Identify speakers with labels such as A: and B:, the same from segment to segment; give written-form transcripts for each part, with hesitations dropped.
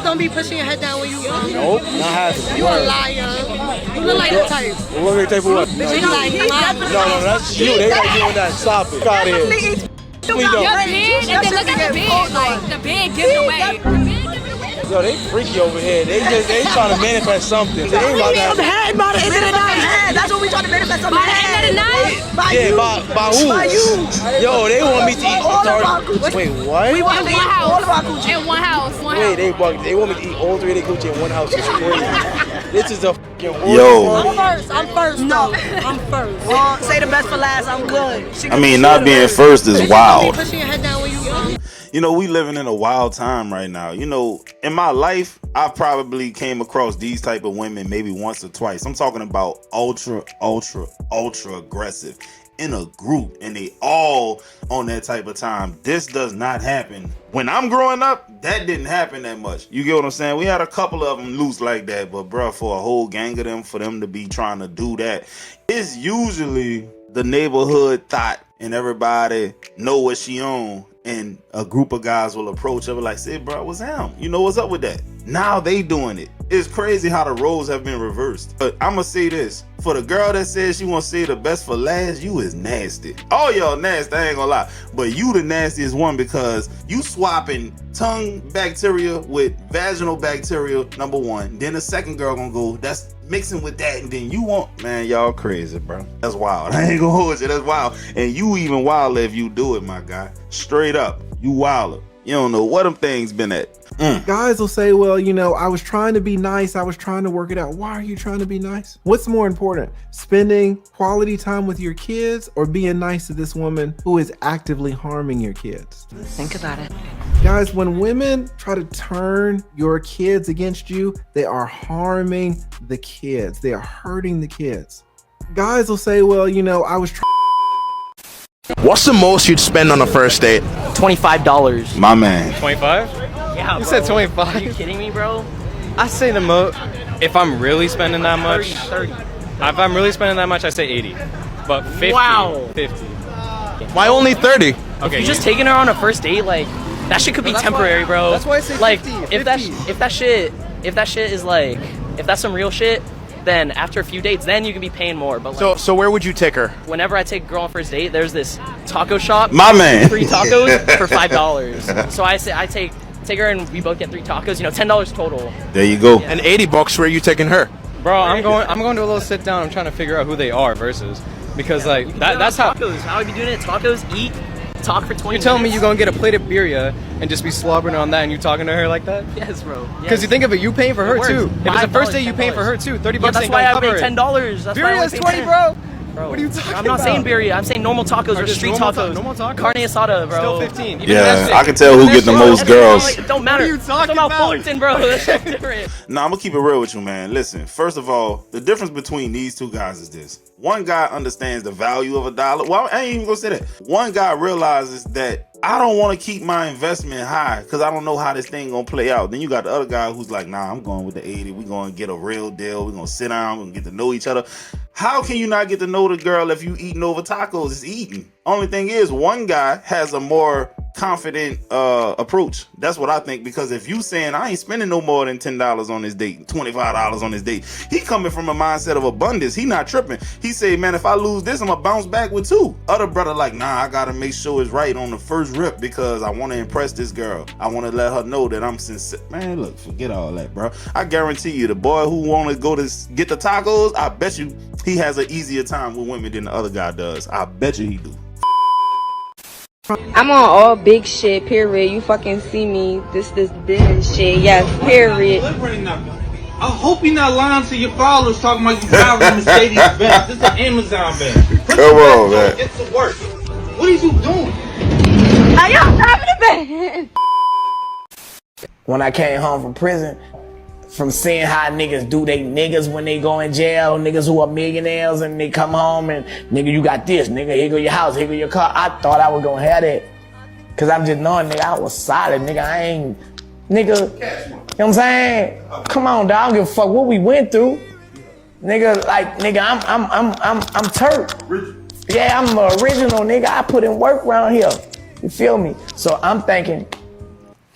A: don't be pushing your head down when you young.
B: Nope, not happening.
A: You a liar. You look like the type.
B: You look like the type of what?
A: Bitch, you like
B: No, that's you. They like doing that. Stop it. Get out of here. Please don't.
C: You're big, and then look at the big, like the big giving away.
B: Yo, they freaky over here. They trying to manifest something. They ain't about that.
A: Head by the end of the night. That's what we trying to manifest on the
C: End of the night.
B: By who?
A: By you.
B: Yo, they want me to eat.
A: All of our coochies.
B: Wait, what?
A: We want to eat all of our coochies.
C: In one house.
B: Wait, they want me to eat all 3 of their coochie in one house. It's crazy. This is a fucking
D: Yo.
A: I'm first. No, I'm first. Well, say the best for last. I'm good.
D: I mean, not being first is wild.
A: Pushing your head down when you young.
D: You know, we living in a wild time right now. You know, in my life, I probably came across these type of women maybe once or twice. I'm talking about ultra aggressive in a group, and they all on that type of time. This does not happen. When I'm growing up, that didn't happen that much. You get what I'm saying? We had a couple of them loose like that, but bro, for a whole gang of them, for them to be trying to do that, it's usually the neighborhood thought and everybody know what she on. And a group of guys will approach her like, say, bro, what's up? You know what's up with that? Now they doing it. It's crazy how the roles have been reversed. But I'm going to say this. For the girl that says she wants to say the best for last, you is nasty. All y'all nasty, I ain't gonna lie. But you the nastiest one because you swapping tongue bacteria with vaginal bacteria, number one. Then the second girl gonna go, that's mixing with that. And then you want, man, y'all crazy, bro. That's wild. I ain't gonna hold you. That's wild. And you even wilder if you do it, my guy. Straight up. You wilder. You don't know what them things been at.
E: Guys will say, well, you know, I was trying to be nice. I was trying to work it out. Why are you trying to be nice? What's more important, spending quality time with your kids or being nice to this woman who is actively harming your kids?
A: Think about it.
E: Guys, when women try to turn your kids against you, they are harming the kids. They are hurting the kids. Guys will say, well, you know, I was trying.
F: What's the most you'd spend on a first date?
G: $25.
D: My man.
H: 25?
G: Yeah,
H: You said 25?
G: Are you kidding me, bro?
H: I say the most. If I'm really spending that much,
G: 30.
H: if I'm really spending that much, I say 80. But 50.
G: Wow.
H: 50.
F: Why only 30?
H: Okay.
G: You're just taking her on a first date, like that shit could be temporary, bro.
H: That's why I say 50.
G: Like
H: 50.
G: if that shit is like, if that's some real shit, then after a few dates, then you can be paying more. But like,
F: So where would you take her?
G: whenever I take a girl on first date, there's this taco shop.
D: My man.
G: 3 tacos for $5. So I say I take her and we both get 3 tacos. You know, $10 total.
D: There you go.
F: And $80, where are you taking her?
H: Bro, I'm going to a little sit down. I'm trying to figure out who they are versus. Because like that's how.
G: Tacos. How we be doing it? Tacos, eat, talk for 20 minutes.
H: You're telling me you're going to get a plate of birria and just be slobbering on that and you talking to her like that?
G: Yes, bro.
H: Because you think of it, you paying for her
G: works.
H: too. If it's the first
G: $5,
H: day, you paying for her too. $30
G: Yeah, that's
H: ain't
G: why
H: gonna
G: I
H: cover
G: paid
H: it.
G: $10. That's why I
H: Birria
G: only
H: is
G: paid
H: 20,
G: 10.
H: bro.
G: Bro,
H: What are you talking
G: I'm not
H: about?
G: saying birria. I'm saying normal tacos or
H: just
G: street
H: normal
G: tacos.
H: normal tacos?
G: Carne asada, bro.
H: Still 15. Even
D: Yeah,
H: that's
D: I
H: it.
D: can tell who get the most girls.
G: It don't matter.
H: What are you talking
G: about
H: about?
G: Fullerton, bro. That's different.
D: Nah, I'm gonna keep it real with you, man. Listen, first of all, the difference between these two guys is this. One guy understands the value of $1. Well, I ain't even gonna say that. One guy realizes that I don't want to keep my investment high because I don't know how this thing gonna play out. Then you got the other guy who's like, nah, I'm going with the 80. We're gonna get a real deal. We're gonna sit down. We're gonna get to know each other. How can you not get to know the girl if you eating over tacos? It's eating. Only thing is, one guy has a more confident approach. That's what I think, because if you saying I ain't spending no more than $10 on this date, $25 on this date, he coming from a mindset of abundance. He not tripping. He say, man, if I lose this, I'm gonna bounce back with 2. Other brother like, nah, I gotta make sure it's right on the first rip because I want to impress this girl. I want to let her know that I'm sincere. Man, look, forget all that, bro. I guarantee you, the boy who want to go to get the tacos, I bet you he has an easier time with women than the other guy does. I bet you he do.
I: I'm on all big shit, period. You fucking see me. This business shit. Yes, period.
J: I hope you're not lying to your followers talking about you driving a Mercedes Benz. This is an Amazon van.
D: Come on, man.
J: Get to work. What are you doing?
I: Are y'all driving a van?
K: When I came home from prison, from seeing how niggas do they niggas when they go in jail, niggas who are millionaires and they come home and nigga, you got this, nigga, here go your house, here go your car. I thought I was gonna have that. Cause I'm just knowing, nigga, I was solid, nigga. I ain't, nigga, you know what I'm saying? Come on, dog, I don't give a fuck what we went through. Nigga, like, nigga, I'm Turk. Yeah, I'm original, nigga. I put in work around here. You feel me? So I'm thinking,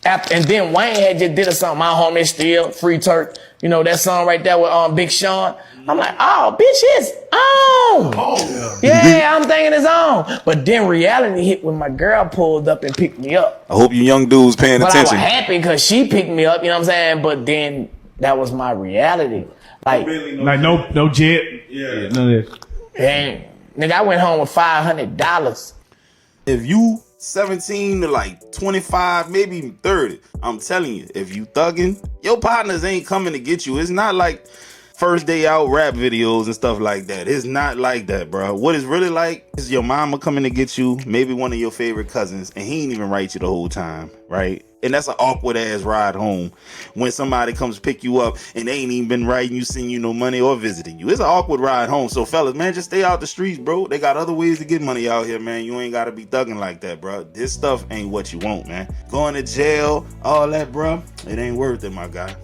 K: and then Wayne had just did a song, My Homie Still, Free Turk. You know, that song right there with Big Sean. I'm like, oh, bitch, it's on. Oh. Yeah, I'm thinking it's on. But then reality hit when my girl pulled up and picked me up.
D: I hope you young dudes paying attention.
K: But I was happy because she picked me up, you know what I'm saying? But then that was my reality. Like
J: no jet. Yeah. None of that.
K: And nigga, I went home with $500.
D: If you 17 to like 25, maybe even 30, I'm telling you, if you thugging, your partners ain't coming to get you. It's not like first day out rap videos and stuff like that. It's not like that, bro. What it's really like is your mama coming to get you, maybe one of your favorite cousins, and he ain't even write you the whole time, right? And that's an awkward ass ride home when somebody comes pick you up and they ain't even been writing you, sending you no money or visiting you. It's an awkward ride home. So fellas, man, just stay out the streets, bro. They got other ways to get money out here, man. You ain't got to be thugging like that, bro. This stuff ain't what you want, man. Going to jail, all that, bro, it ain't worth it, my guy.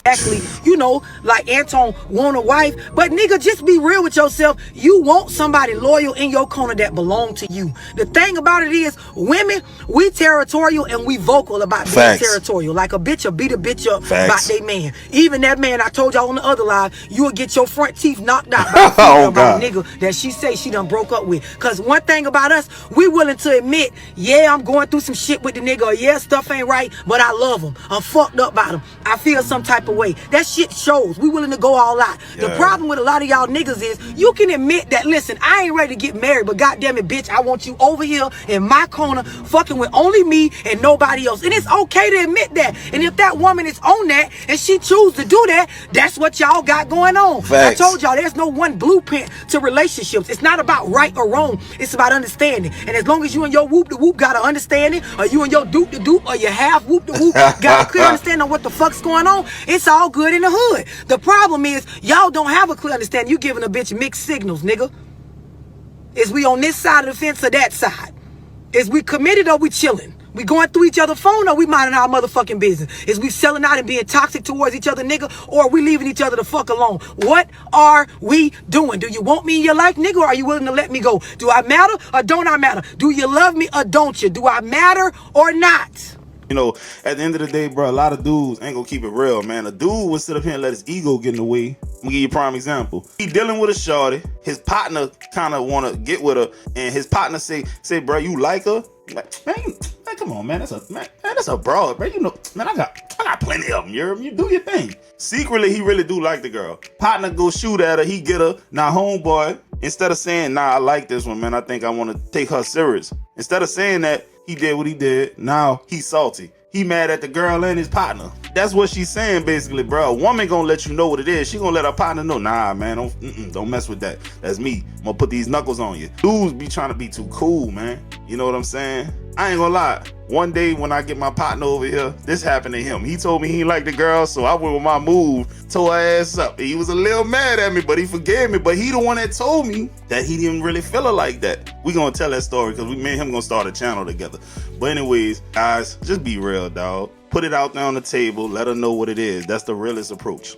A: Exactly, you know, like Anton want a wife, but nigga, just be real with yourself. You want somebody loyal in your corner that belong to you. The thing about it is, women, we territorial and we vocal about being territorial. Like a bitch will beat a bitch up about their man. Even that man I told y'all on the other live, you will get your front teeth knocked out by a nigga that she say she done broke up with. Cause one thing about us, we willing to admit, yeah, I'm going through some shit with the nigga, or yeah, stuff ain't right, but I love him. I'm fucked up by him. I feel some type of way. That shit shows. We willing to go all out. The problem with a lot of y'all niggas is you can admit that, listen, I ain't ready to get married, but goddamn it, bitch, I want you over here in my corner fucking with only me and nobody else. And it's okay to admit that. And if that woman is on that and she choose to do that, that's what y'all got going on. I told y'all there's no one blueprint to relationships. It's not about right or wrong. It's about understanding. And as long as you and your whoop-de-whoop got an understanding, or you and your doop-de-doop, or your half whoop-de-whoop got a clear understanding of what the fuck's going on, it's all good in the hood. The problem is y'all don't have a clear understanding. You giving a bitch mixed signals, nigga. Is we on this side of the fence or that side? Is we committed or we chilling? We going through each other's phone or we minding our motherfucking business? Is we selling out and being toxic towards each other, nigga? Or are we leaving each other the fuck alone? What are we doing? Do you want me in your life, nigga, or are you willing to let me go? Do I matter or don't I matter? Do you love me or don't you? Do I matter or not?
D: You know, at the end of the day, bro, a lot of dudes ain't gonna keep it real, man. A dude would sit up here and let his ego get in the way. I'm gonna give you a prime example. He dealing with a shorty. His partner kind of want to get with her, and his partner say, bro, you like her? Like, man, come on, man. That's a broad, bro. You know, man, I got plenty of them. You do your thing. Secretly, he really do like the girl. Partner go shoot at her. He get her. Now, homeboy, instead of saying, nah, I like this one, man, I think I want to take her serious. Instead of saying that, he did what he did. Now he's salty. He mad at the girl and his partner. That's what she's saying, basically, bro. A woman gonna let you know what it is. She gonna let her partner know, nah, man, don't mess with that. That's me. I'm gonna put these knuckles on you. Dudes be trying to be too cool, man. You know what I'm saying? I ain't gonna lie. One day when I get my partner over here, this happened to him. He told me he liked the girl, so I went with my move, tore her ass up. He was a little mad at me, but he forgave me. But he the one that told me that he didn't really feel her like that. We gonna tell that story because me and him gonna start a channel together. But anyways, guys, just be real, dog. Put it out there on the table. Let her know what it is. That's the realest approach.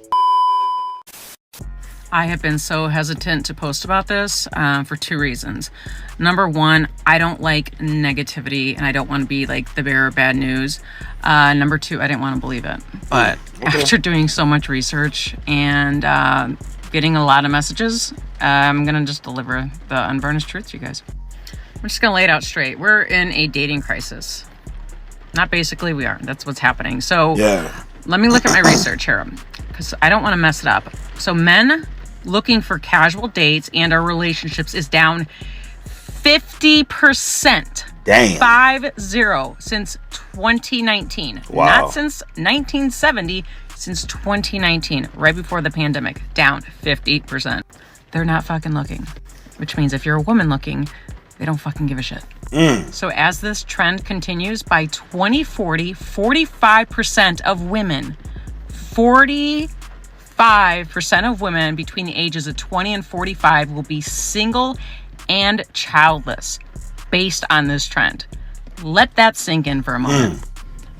L: I have been so hesitant to post about this for two reasons. Number one, I don't like negativity and I don't want to be like the bearer of bad news. Number two, I didn't want to believe it. But after doing so much research and getting a lot of messages, I'm going to just deliver the unvarnished truth to you guys. I'm just going to lay it out straight. We're in a dating crisis. Not basically, we are. That's what's happening. So let me look at my research here because I don't want to mess it up. So men looking for casual dates and our relationships is down 50%.
D: Damn.
L: 50 since 2019.
D: Wow.
L: Not since 1970, since 2019, right before the pandemic. Down 50%. They're not fucking looking. Which means if you're a woman looking, they don't fucking give a shit. So as this trend continues, by 2040, 45% of women, 45% of women between the ages of 20 and 45 will be single and childless based on this trend. Let that sink in for a moment.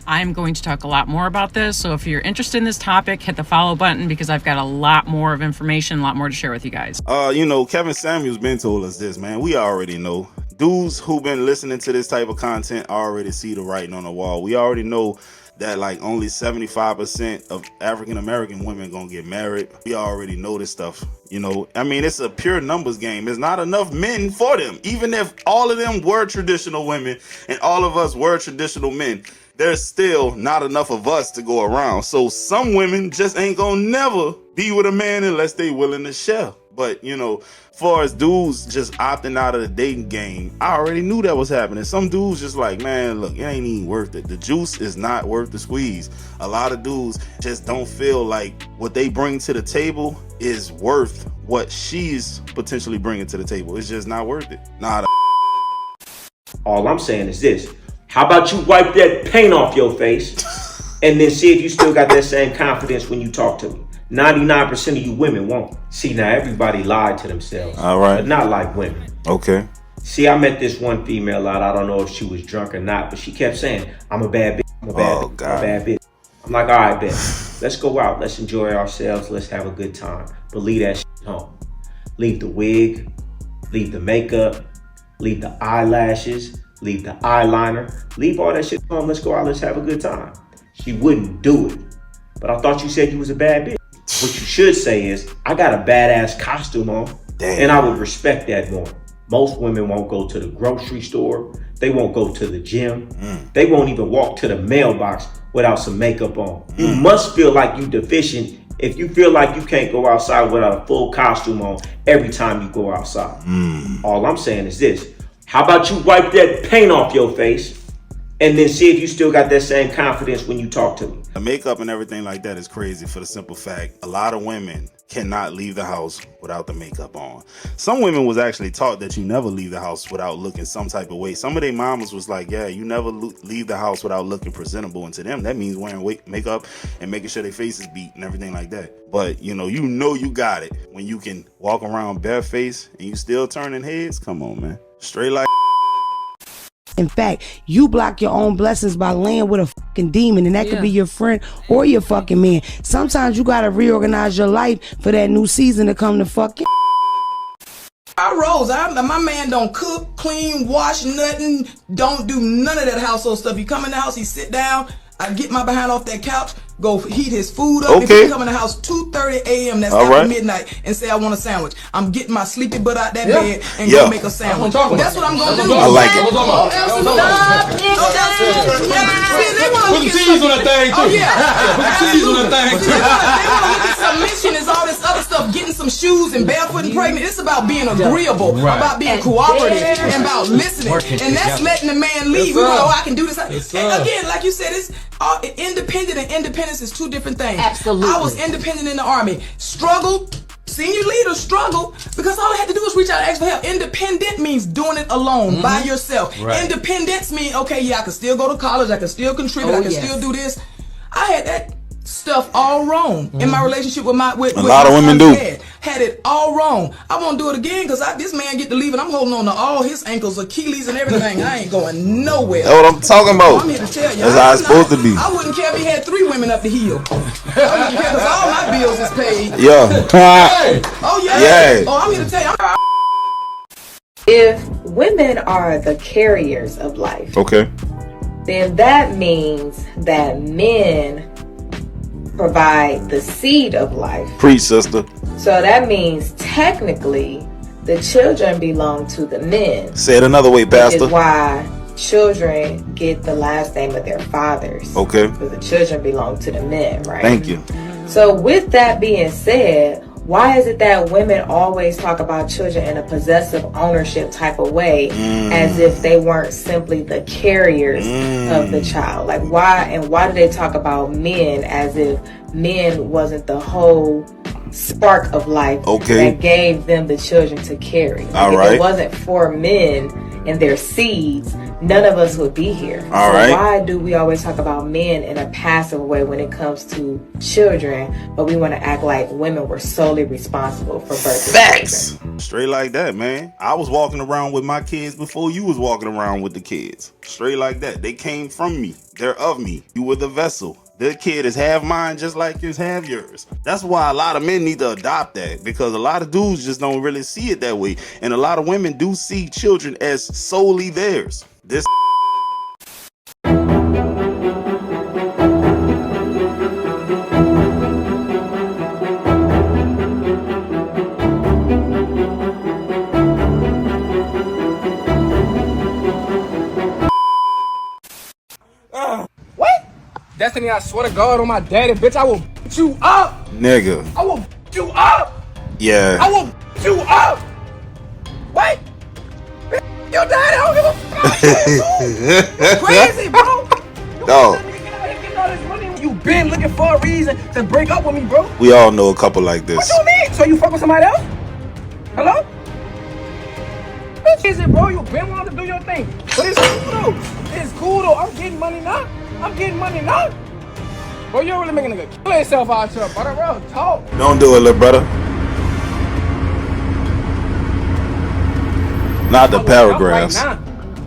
L: I'm going to talk a lot more about this. So if you're interested in this topic, hit the follow button because I've got a lot more of information, a lot more to share with you guys.
D: You know, Kevin Samuels been told us this, man. We already know. dudes who been listening to this type of content already see the writing on the wall. We already know that like only 75% of African American women gonna get married. We already know this stuff, you know. I mean, it's a pure numbers game. There's not enough men for them. Even if all of them were traditional women and all of us were traditional men, there's still not enough of us to go around. So some women just ain't gonna never be with a man unless they willing to share. But, you know, as far as dudes just opting out of the dating game, I already knew that was happening. Some dudes just like, man, look, it ain't even worth it. The juice is not worth the squeeze. A lot of dudes just don't feel like what they bring to the table is worth what she's potentially bringing to the table. It's just not worth it. Nah.
M: All I'm saying is this. How about you wipe that paint off your face and then see if you still got that same confidence when you talk to me. 99% of you women won't. See, now everybody lied to themselves.
D: All right.
M: But not like women.
D: Okay.
M: See, I met this one female out. I don't know if she was drunk or not, but she kept saying, I'm a bad bitch. I'm a bad bitch. I'm a bad bitch. I'm like, all right, bet. Let's go out. Let's enjoy ourselves. Let's have a good time. But leave that shit home. Leave the wig. Leave the makeup. Leave the eyelashes. Leave the eyeliner. Leave all that shit home. Let's go out. Let's have a good time. She wouldn't do it. But I thought you said you was a bad bitch. What you should say is, I got a badass costume on. Damn. And I would respect that more. Most women won't go to the grocery store. They won't go to the gym. They won't even walk to the mailbox without some makeup on. You must feel like you deficient if you feel like you can't go outside without a full costume on every time you go outside. All I'm saying is this. How about you wipe that paint off your face and then see if you still got that same confidence when you talk to me.
D: The makeup and everything like that is crazy for the simple fact a lot of women cannot leave the house without the makeup on. Some women was actually taught that you never leave the house without looking some type of way. Some of their mamas was like, yeah, you never leave the house without looking presentable. And to them, that means wearing makeup and making sure their face is beat and everything like that. But, you know you got it when you can walk around bareface and you still turning heads. Come on, man. Straight like...
N: In fact, you block your own blessings by laying with a fucking demon, and that could be your friend or your fucking man. Sometimes you gotta reorganize your life for that new season to come to fucking.
A: I rose. My man don't cook, clean, wash, nothing. Don't do none of that household stuff. He come in the house, he sit down. I get my behind off that couch, go heat his food up. If he come in the house 2:30 a.m. that's after midnight and say I want a sandwich, I'm getting my sleepy butt out that bed and go make a sandwich. That's what I'm gonna do.
D: I like it.
A: Put the cheese on that thing too. Oh yeah. Put the cheese on that thing too. They want to look at submission and all this other stuff, getting some shoes and barefoot and pregnant. It's about being agreeable, about being cooperative, and about listening. And that's letting the man leave. You know, I can do this. And again, like you said, it's independent and independence is two different things. Absolutely. I was independent in the Army. Struggled. Senior leaders struggle because all I had to do was reach out and ask for help. Independent means doing it alone, by yourself. Right. Independence means, okay, yeah, I can still go to college, I can still contribute, I can still do this. I had that stuff all wrong in my relationship with my with
D: a lot of women do.
A: Had it all wrong. I won't do it again because this man get to leave and I'm holding on to all his ankles, Achilles and everything. I ain't going nowhere.
D: That's what I'm talking about.
A: I'm here to tell you.
D: That's how it's supposed to be.
A: I wouldn't care if he had 3 women up the hill. I wouldn't care because all my bills is paid.
D: Yeah.
A: Oh yeah. Oh, I'm here to tell you.
I: If women are the carriers of life,
D: okay,
I: then that means that men provide the seed of life.
D: Preach, sister.
I: So that means technically the children belong to the men.
D: Say it another way, Pastor.
I: Which is why children get the last name of their fathers.
D: Okay.
I: Because the children belong to the men, right?
D: Thank you.
I: So with that being said, why is it that women always talk about children in a possessive ownership type of way, as if they weren't simply the carriers of the child? Like why do they talk about men as if men wasn't the whole spark of life that gave them the children to carry? Like if it wasn't for men and their seeds, none of us would be here. Why do we always talk about men in a passive way when it comes to children, but we want to act like women were solely responsible for birthing
D: Facts.
I: children?
D: Straight like that, man. I was walking around with my kids before you was walking around with the kids. Straight like that. They came from me. They're of me. You were the vessel. The kid is half mine just like it's half yours. That's why a lot of men need to adopt that, because a lot of dudes just don't really see it that way. And a lot of women do see children as solely theirs. This
O: What? Destiny, I swear to God on my daddy, bitch, I will beat you up.
D: nigga.
O: I will beat you up.
D: Yeah.
O: I will beat you up. What? Your daddy, I don't give a fuck. You crazy, bro.
D: Dog.
O: You been looking for a reason to break up with me, bro.
D: We all know a couple like this.
O: What you mean? So you fuck with somebody else? Hello? Bitch, is it, bro? You been wanting to do your thing. But it's cool though. It's cool though. I'm getting money now. Bro, you really making a nigga kill himself out here, brother. Real talk.
D: Don't do it, little brother. Not the paragraphs.
O: Right now.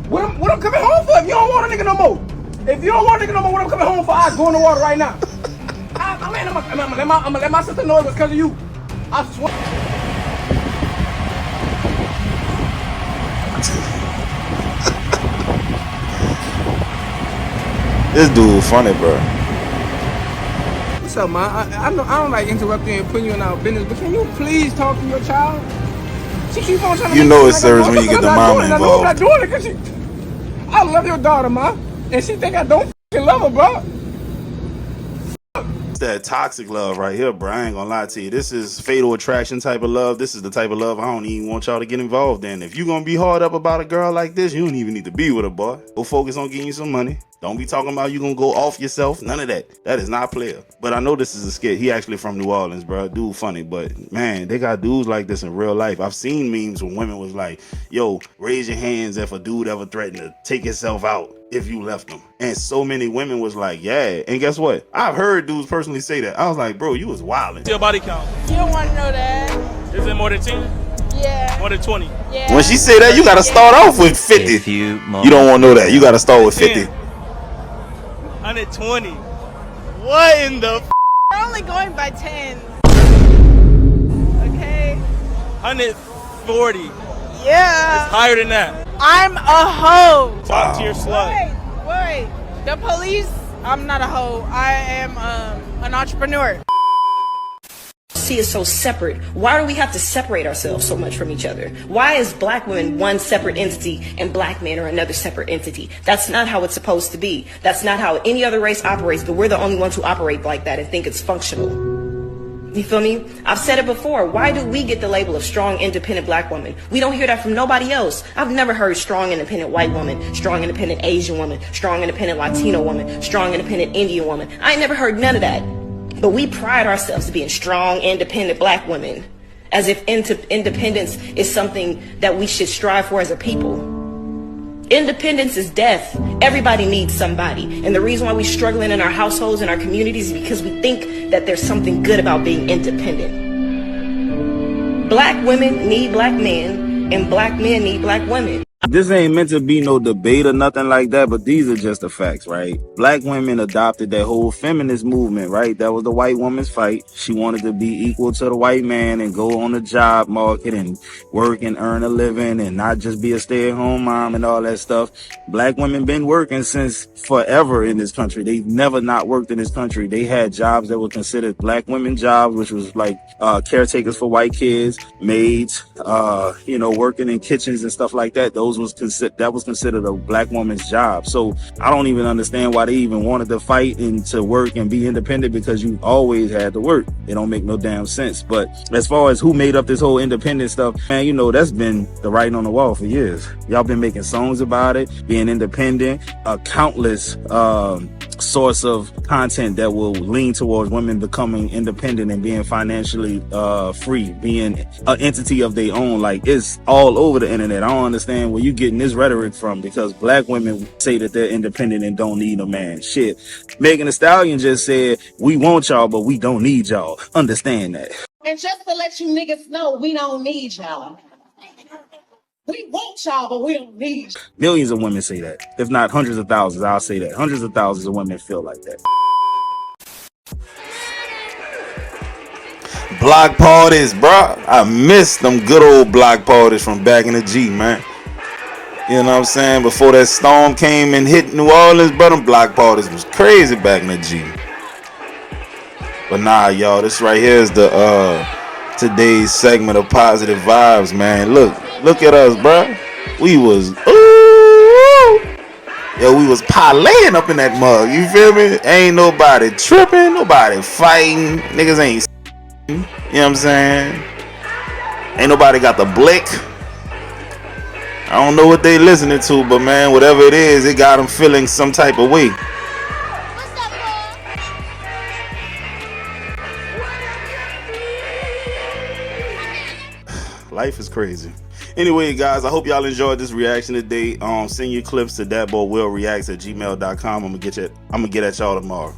O: What I'm coming home for if you don't want a nigga no more? If you don't want a nigga no more, what I'm coming home for? I go in the water right now. I'm gonna let my sister know it was because of you. I swear.
D: This dude funny, bro.
O: What's up, man? I don't like interrupting and putting you in our business, but can you please talk to your child? She keep on trying to
D: You
O: make
D: know
O: me
D: it
O: like
D: serves
O: I'm
D: when you get the
O: not
D: mama
O: doing it. I know I'm not
D: involved.
O: doing it because I love your daughter, man, and she think I don't f***ing love her, bro.
D: It's that toxic love right here, bro. I ain't gonna lie to you. This is fatal attraction type of love. This is the type of love I don't even want y'all to get involved in. If you gonna be hard up about a girl like this, you don't even need to be with her, boy. Go focus on getting you some money. Don't be talking about you gonna go off yourself. None of that. That is not player. But I know this is a skit. He actually from New Orleans, bro. Dude funny, but man, they got dudes like this in real life. I've seen memes when women was like, yo, raise your hands if a dude ever threatened to take himself out if you left him. And so many women was like, yeah. And guess what? I've heard dudes personally say that. I was like, bro, you was wilding.
P: Your body count.
C: You don't want to know that.
P: Is it more than 10?
C: Yeah.
P: More than 20?
C: Yeah.
D: When she say that, you gotta start off with 50. You don't want to know that. You gotta start with 50.
P: 120. What in the f?
C: We're only going by 10. Okay?
P: 140.
C: Yeah.
P: It's higher than that.
C: I'm a hoe.
P: Top tier slut.
C: Wait. The police, I'm not a hoe. I am an entrepreneur.
Q: See us so separate. Why do we have to separate ourselves so much from each other? Why is black women one separate entity and black men are another separate entity? That's not how it's supposed to be. That's not how any other race operates, but we're the only ones who operate like that and think it's functional. You feel me? I've said it before. Why do we get the label of strong, independent black woman? We don't hear that from nobody else. I've never heard strong, independent white woman, strong, independent Asian woman, strong, independent Latino woman, strong, independent Indian woman. I ain't never heard none of that. But we pride ourselves to being strong, independent black women, as if independence is something that we should strive for as a people. Independence is death. Everybody needs somebody. And the reason why we're struggling in our households and our communities is because we think that there's something good about being independent. Black women need black men, and black men need black women.
D: This ain't meant to be no debate or nothing like that, but these are just the facts, right? Black women adopted that whole feminist movement, right? That was the white woman's fight. She wanted to be equal to the white man and go on the job market and work and earn a living and not just be a stay-at-home mom and all that stuff. Black women been working since forever in this country. They've never not worked in this country. They had jobs that were considered black women jobs, which was like caretakers for white kids, maids, working in kitchens and stuff like that. That was considered a black woman's job. So I don't even understand why they even wanted to fight and to work and be independent, because you always had to work. It don't make no damn sense. But as far as who made up this whole independent stuff, man, that's been the writing on the wall for years. Y'all been making songs about it, being independent, a countless source of content that will lean towards women becoming independent and being financially free, being an entity of their own. Like, it's all over the internet. I don't understand where you getting this rhetoric from, because black women say that they're independent and don't need a man. Shit, Megan Thee Stallion just said, we want y'all, but we don't need y'all. Understand that.
R: And just to let you niggas know, we don't need y'all. We want y'all, but we don't need y'all.
D: Millions of women say that. If not hundreds of thousands, I'll say that. Hundreds of thousands of women feel like that. Block parties, bro. I miss them good old block parties from back in the G, man. You know what I'm saying? Before that storm came and hit New Orleans, bro, them block parties was crazy back in the G. But nah, y'all, this right here is the today's segment of positive vibes, man. Look at us, bro. We was we was parlaying up in that mug. You feel me? Ain't nobody tripping, nobody fighting. Niggas ain't. You know what I'm saying? Ain't nobody got the blick. I don't know what they listening to, but man, whatever it is, it got them feeling some type of way. Life is crazy. Anyway, guys, I hope y'all enjoyed this reaction today. Send your clips to thatboywillreacts@gmail.com. I'm gonna get at y'all tomorrow.